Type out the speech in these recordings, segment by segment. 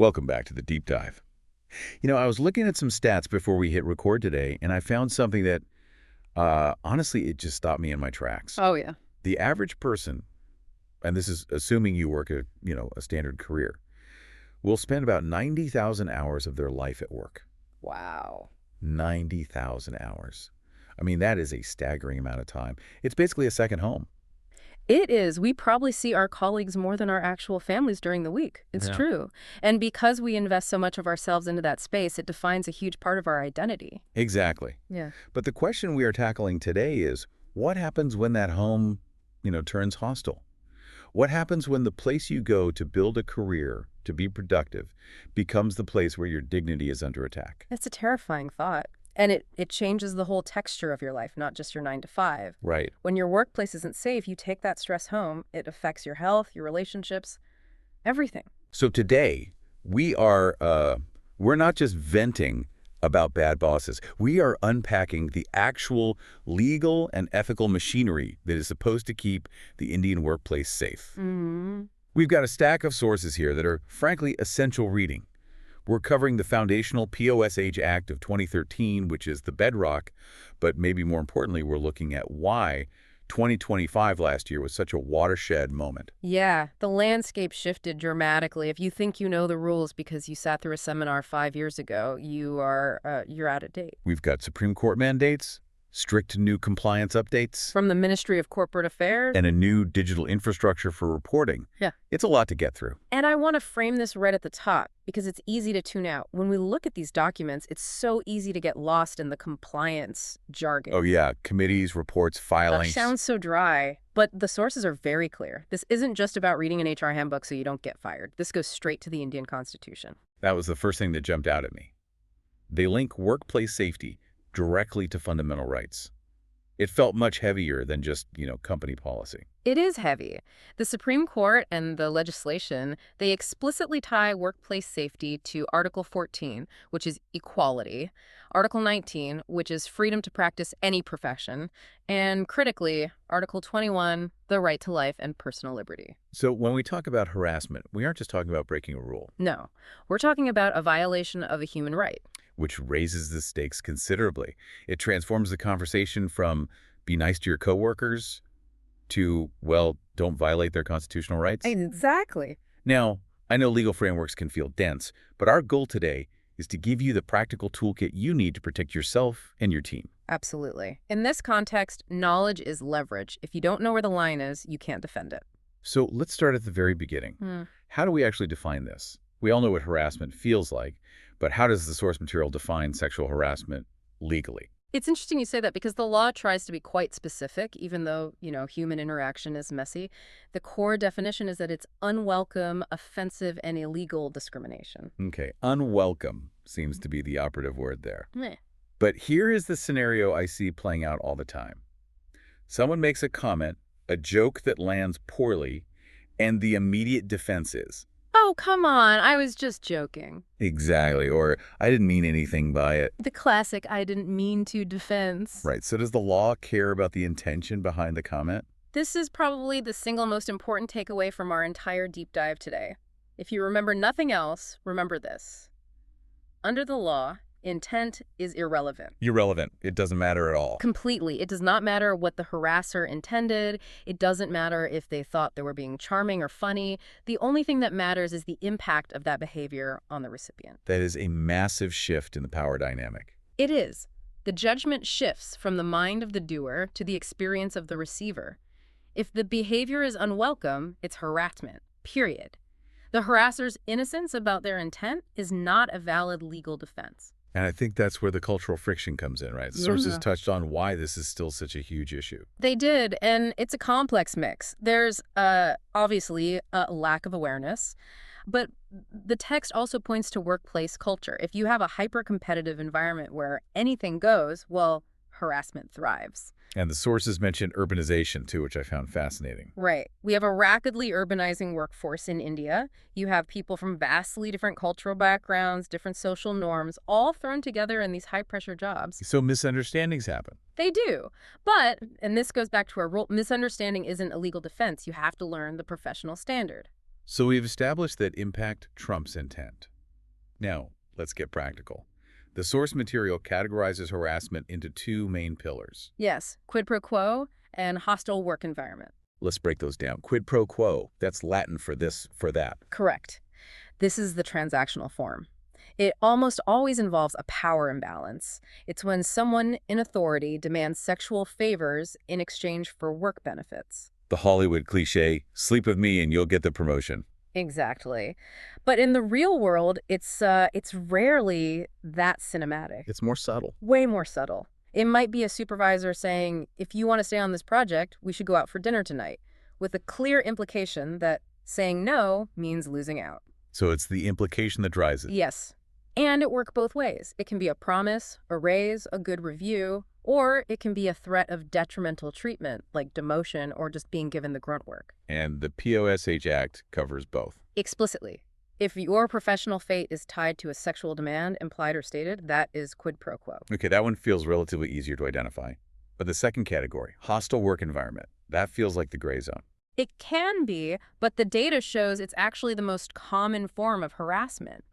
Welcome back to the deep dive. I was looking at some stats before we hit record today, and I found something that, honestly, it just stopped me in my tracks. Oh, yeah. The average person, and this is assuming you work a standard career, will spend about 90,000 hours of their life at work. Wow. 90,000 hours. I mean, that is a staggering amount of time. It's basically a second home. It is. We probably see our colleagues more than our actual families during the week. It's Yeah. true. And because we invest so much of ourselves into that space, it defines a huge part of our identity. Exactly. Yeah. But the question we are tackling today is, what happens when that home, turns hostile? What happens when the place you go to build a career, to be productive, becomes the place where your dignity is under attack? It's a terrifying thought. And it changes the whole texture of your life, not just your 9 to 5. Right. When your workplace isn't safe, you take that stress home. It affects your health, your relationships, everything. So today, we're not just venting about bad bosses. We are unpacking the actual legal and ethical machinery that is supposed to keep the Indian workplace safe. Mm-hmm. We've got a stack of sources here that are, frankly, essential reading. We're covering the foundational POSH Act of 2013, which is the bedrock, but maybe more importantly, we're looking at why 2025 last year was such a watershed moment. Yeah, the landscape shifted dramatically. If you think you know the rules because you sat through a seminar 5 years ago, you're out of date. We've got Supreme Court mandates, strict new compliance updates, From the Ministry of Corporate Affairs. and a new digital infrastructure for reporting. Yeah. It's a lot to get through. And I want to frame this right at the top because it's easy to tune out. When we look at these documents, it's so easy to get lost in the compliance jargon. Oh yeah, committees, reports, That filings. sounds so dry, but the sources are very clear. This isn't just about reading an HR handbook so you don't get fired. This goes straight to the Indian Constitution. That was the first thing that jumped out at me. They link workplace safety directly to fundamental rights. It felt much heavier than just, company policy. It is heavy. The Supreme Court and the legislation, they explicitly tie workplace safety to Article 14, which is equality, Article 19, which is freedom to practice any profession, and critically, Article 21, the right to life and personal liberty. So when we talk about harassment, we aren't just talking about breaking a rule, No, we're talking about a violation of a human right. which raises the stakes considerably. It transforms the conversation from be nice to your coworkers to, well, don't violate their constitutional rights. Exactly. Now, I know legal frameworks can feel dense, but our goal today is to give you the practical toolkit you need to protect yourself and your team. Absolutely. In this context, knowledge is leverage. If you don't know where the line is, you can't defend it. So let's start at the very beginning. How do we actually define this? We all know what harassment feels like, but how does the source material define sexual harassment legally? It's interesting you say that because the law tries to be quite specific, even though, human interaction is messy. The core definition is that it's unwelcome, offensive, and illegal discrimination. Okay, unwelcome seems to be the operative word there. Meh. But here is the scenario I see playing out all the time. Someone makes a comment, a joke that lands poorly, and the immediate defense is, Oh, come on. I was just joking. exactly, or I didn't mean anything by it. The classic I didn't mean to defense. Right, so does the law care about the intention behind the comment? This is probably the single most important takeaway from our entire deep dive today. If you remember nothing else, remember this. Under the law, intent is irrelevant. Irrelevant. It doesn't matter at all. Completely. It does not matter what the harasser intended. It doesn't matter if they thought they were being charming or funny. The only thing that matters is the impact of that behavior on the recipient. That is a massive shift in the power dynamic. It is. The judgment shifts from the mind of the doer to the experience of the receiver. If the behavior is unwelcome, it's harassment, period. The harasser's innocence about their intent is not a valid legal defense. And I think that's where the cultural friction comes in, right? The sources touched on why this is still such a huge issue. They did, and it's a complex mix. There's obviously a lack of awareness, but the text also points to workplace culture. If you have a hyper-competitive environment where anything goes, well, harassment thrives. And the sources mentioned urbanization, too, which I found fascinating. Right. We have a rapidly urbanizing workforce in India. You have people from vastly different cultural backgrounds, different social norms, all thrown together in these high-pressure jobs. So misunderstandings happen. They do. But, and this goes back to our rule, misunderstanding isn't a legal defense. You have to learn the professional standard. So we've established that impact trumps intent. Now, let's get practical. The source material categorizes harassment into two main pillars. Yes, quid pro quo and hostile work environment. Let's break those down. Quid pro quo, that's Latin for this, for that. Correct. This is the transactional form. It almost always involves a power imbalance. It's when someone in authority demands sexual favors in exchange for work benefits. The Hollywood cliche, sleep with me and you'll get the promotion. Exactly. But in the real world, it's rarely that cinematic. It's more subtle. Way more subtle. It might be a supervisor saying, if you want to stay on this project, we should go out for dinner tonight, with a clear implication that saying no means losing out. So it's the implication that drives it. Yes. And it works both ways. It can be a promise, a raise, a good review, or it can be a threat of detrimental treatment, like demotion or just being given the grunt work. And the POSH Act covers both. Explicitly. If your professional fate is tied to a sexual demand, implied or stated, that is quid pro quo. Okay, that one feels relatively easier to identify. But the second category, hostile work environment, that feels like the gray zone. It can be, but the data shows it's actually the most common form of harassment.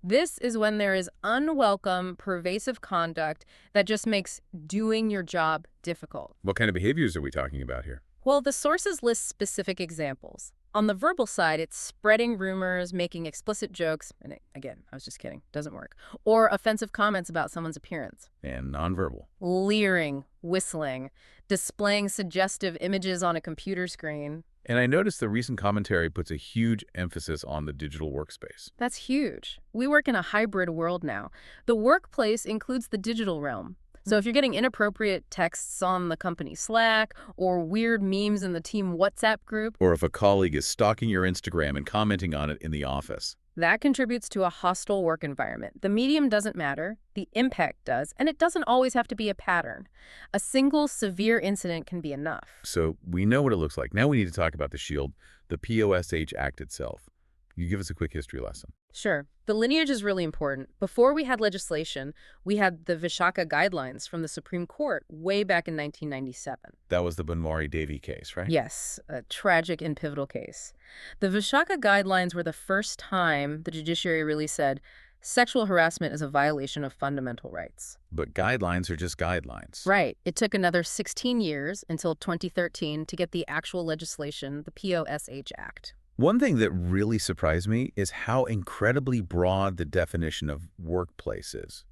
This is when there is unwelcome, pervasive conduct that just makes doing your job difficult. What kind of behaviors are we talking about here? Well, the sources list specific examples. On the verbal side, it's spreading rumors, making explicit jokes, and again, I was just kidding, doesn't work, or offensive comments about someone's appearance. And nonverbal. Leering, whistling, displaying suggestive images on a computer screen. And I noticed the recent commentary puts a huge emphasis on the digital workspace. That's huge. We work in a hybrid world now. The workplace includes the digital realm. So if you're getting inappropriate texts on the company Slack or weird memes in the team WhatsApp group, Or if a colleague is stalking your Instagram and commenting on it in the office. that contributes to a hostile work environment. The medium doesn't matter, the impact does, and it doesn't always have to be a pattern. A single severe incident can be enough. So we know what it looks like. Now we need to talk about the SHIELD, the POSH Act itself. You give us a quick history lesson. Sure. The lineage is really important. Before we had legislation, we had the Vishaka Guidelines from the Supreme Court way back in 1997. That was the Banwari Devi case, right? Yes, a tragic and pivotal case. The Vishaka Guidelines were the first time the judiciary really said sexual harassment is a violation of fundamental rights. But guidelines are just guidelines. Right. It took another 16 years until 2013 to get the actual legislation, the POSH Act. One thing that really surprised me is how incredibly broad the definition of workplace is.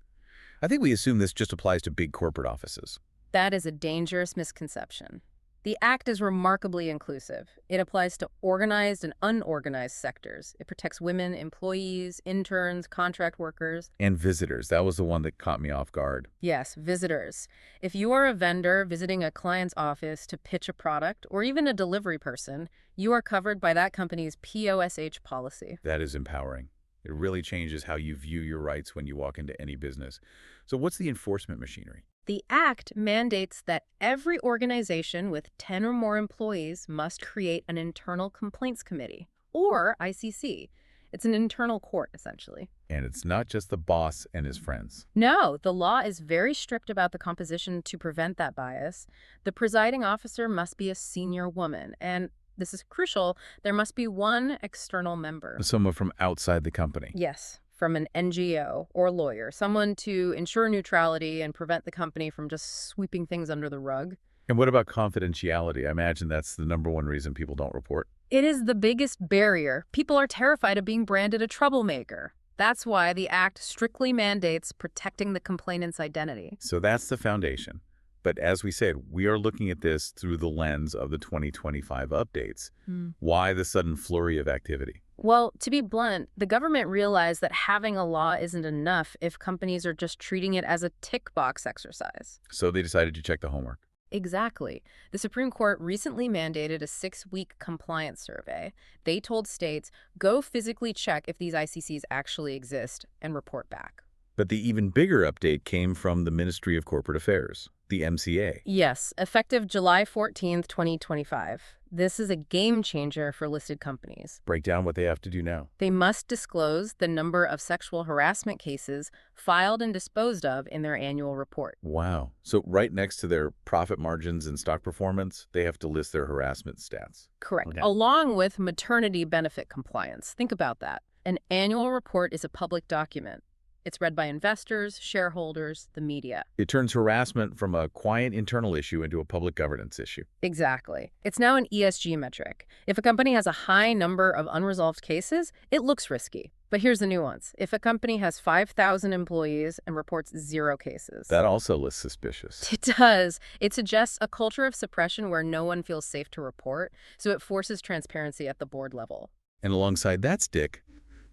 I think we assume this just applies to big corporate offices. That is a dangerous misconception. The Act is remarkably inclusive. It applies to organized and unorganized sectors. It protects women, employees, interns, contract workers. And visitors. That was the one that caught me off guard. Yes, visitors. If you are a vendor visiting a client's office to pitch a product, or even a delivery person, you are covered by that company's POSH policy. That is empowering. It really changes how you view your rights when you walk into any business. So what's the enforcement machinery? The Act mandates that every organization with 10 or more employees must create an internal complaints committee, or ICC. It's an internal court, essentially. And it's not just the boss and his friends. No, the law is very strict about the composition to prevent that bias. The presiding officer must be a senior woman, and this is crucial, there must be one external member. Someone from outside the company. Yes, from an NGO or lawyer, someone to ensure neutrality and prevent the company from just sweeping things under the rug. And what about confidentiality? I imagine that's the #1 reason people don't report. It is the biggest barrier. People are terrified of being branded a troublemaker. That's why the Act strictly mandates protecting the complainant's identity. So that's the foundation. But as we said, we are looking at this through the lens of the 2025 updates. Why the sudden flurry of activity? Well, to be blunt, the government realized that having a law isn't enough if companies are just treating it as a tick box exercise. So they decided to check the homework. Exactly. The Supreme Court recently mandated a 6-week compliance survey. They told states, go physically check if these ICCs actually exist and report back. But the even bigger update came from the Ministry of Corporate Affairs, the MCA. Yes, effective July 14th, 2025. This is a game changer for listed companies. Break down what they have to do now. They must disclose the number of sexual harassment cases filed and disposed of in their annual report. Wow. So right next to their profit margins and stock performance, they have to list their harassment stats. Correct. Okay. Along with maternity benefit compliance. Think about that. An annual report is a public document. It's read by investors, shareholders, the media. It turns harassment from a quiet internal issue into a public governance issue. Exactly. It's now an ESG metric. If a company has a high number of unresolved cases, it looks risky. But here's the nuance. If a company has 5,000 employees and reports 0 cases. That also looks suspicious. It does. It suggests a culture of suppression where no one feels safe to report, so it forces transparency at the board level. And alongside that stick,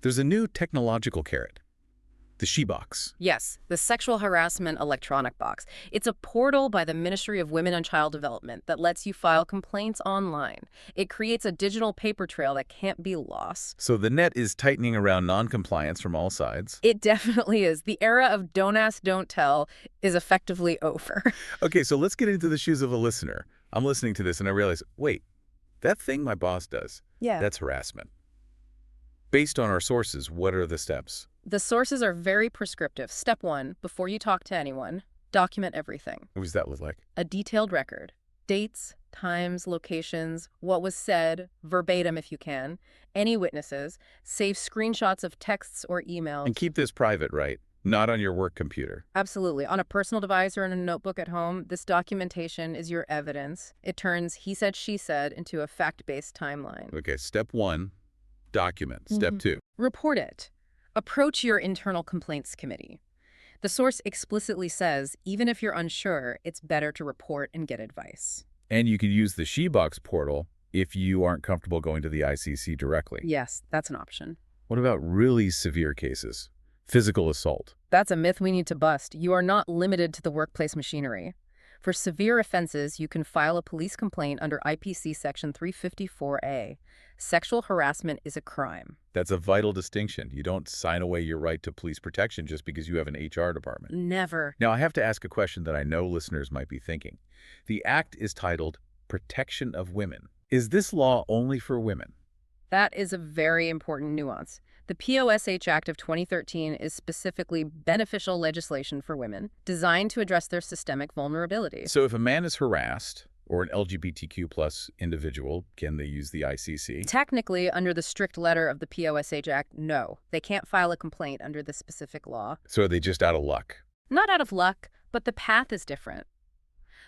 there's a new technological carrot. The SheBox. Yes, the Sexual Harassment Electronic Box. It's a portal by the Ministry of Women and Child Development that lets you file complaints online. It creates a digital paper trail that can't be lost. So the net is tightening around non-compliance from all sides. It definitely is. The era of don't ask, don't tell is effectively over. Okay, so let's get into the shoes of a listener. I'm listening to this and I realize, wait, that thing my boss does, Yeah. that's harassment. Based on our sources, what are the steps? The sources are very prescriptive. Step 1, before you talk to anyone, document everything. What does that look like? A detailed record. Dates, times, locations, what was said, verbatim if you can, any witnesses, save screenshots of texts or emails. And keep this private, right? Not on your work computer. Absolutely. On a personal device or in a notebook at home, this documentation is your evidence. It turns he said, she said into a fact-based timeline. Okay, step 1, document. Step 2. Report it. Approach your internal complaints committee. The source explicitly says, even if you're unsure, it's better to report and get advice. And you can use the SheBox portal if you aren't comfortable going to the ICC directly. Yes, that's an option. What about really severe cases? Physical assault. That's a myth we need to bust. You are not limited to the workplace machinery. For severe offenses, you can file a police complaint under IPC Section 354A. Sexual harassment is a crime. That's a vital distinction. You don't sign away your right to police protection just because you have an HR department. Never. Now, I have to ask a question that I know listeners might be thinking. The act is titled Protection of Women. Is this law only for women? That is a very important nuance. The POSH Act of 2013 is specifically beneficial legislation for women, designed to address their systemic vulnerability. So if a man is harassed, or an LGBTQ plus individual, can they use the ICC? Technically, under the strict letter of the POSH Act, no. They can't file a complaint under this specific law. So are they just out of luck? Not out of luck, but the path is different.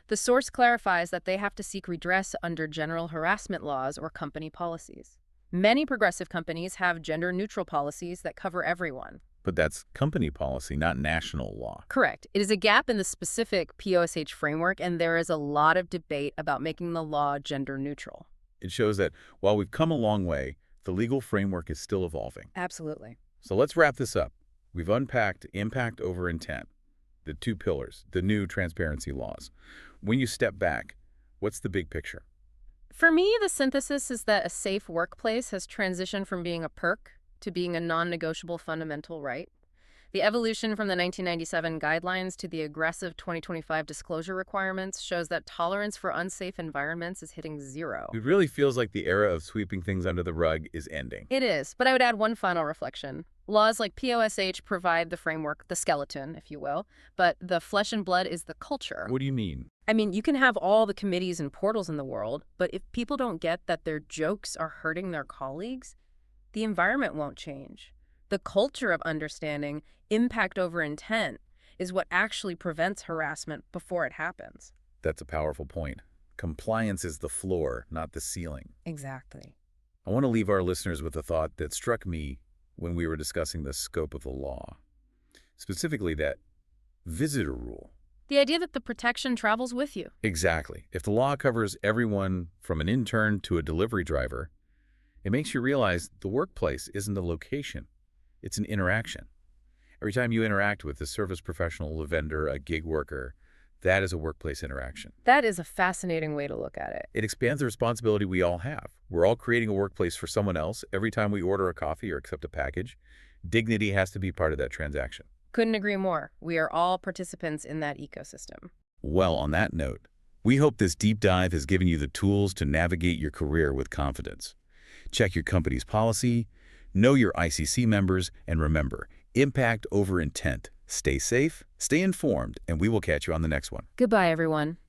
The source clarifies that they have to seek redress under general harassment laws or company policies. Many progressive companies have gender-neutral policies that cover everyone. But that's company policy, not national law. Correct. It is a gap in the specific POSH framework, and there is a lot of debate about making the law gender-neutral. It shows that while we've come a long way, the legal framework is still evolving. Absolutely. So let's wrap this up. We've unpacked impact over intent, the 2 pillars, the new transparency laws. When you step back, what's the big picture? For me, the synthesis is that a safe workplace has transitioned from being a perk to being a non-negotiable fundamental right. The evolution from the 1997 guidelines to the aggressive 2025 disclosure requirements shows that tolerance for unsafe environments is hitting 0. It really feels like the era of sweeping things under the rug is ending. It is, but I would add one final reflection. Laws like POSH provide the framework, the skeleton, if you will, but the flesh and blood is the culture. What do you mean? I mean, you can have all the committees and portals in the world, but if people don't get that their jokes are hurting their colleagues, the environment won't change. The culture of understanding impact over intent is what actually prevents harassment before it happens. That's a powerful point. Compliance is the floor, not the ceiling. Exactly. I want to leave our listeners with a thought that struck me when we were discussing the scope of the law, specifically that visitor rule. The idea that the protection travels with you. Exactly. If the law covers everyone from an intern to a delivery driver, it makes you realize the workplace isn't a location. It's an interaction. Every time you interact with a service professional, a vendor, a gig worker, that is a workplace interaction. That is a fascinating way to look at it. It expands the responsibility we all have. We're all creating a workplace for someone else. Every time we order a coffee or accept a package, dignity has to be part of that transaction. Couldn't agree more. We are all participants in that ecosystem. Well, on that note, we hope this deep dive has given you the tools to navigate your career with confidence. Check your company's policy, know your ICC members, and remember, impact over intent. Stay safe, stay informed, and we will catch you on the next one. Goodbye, everyone.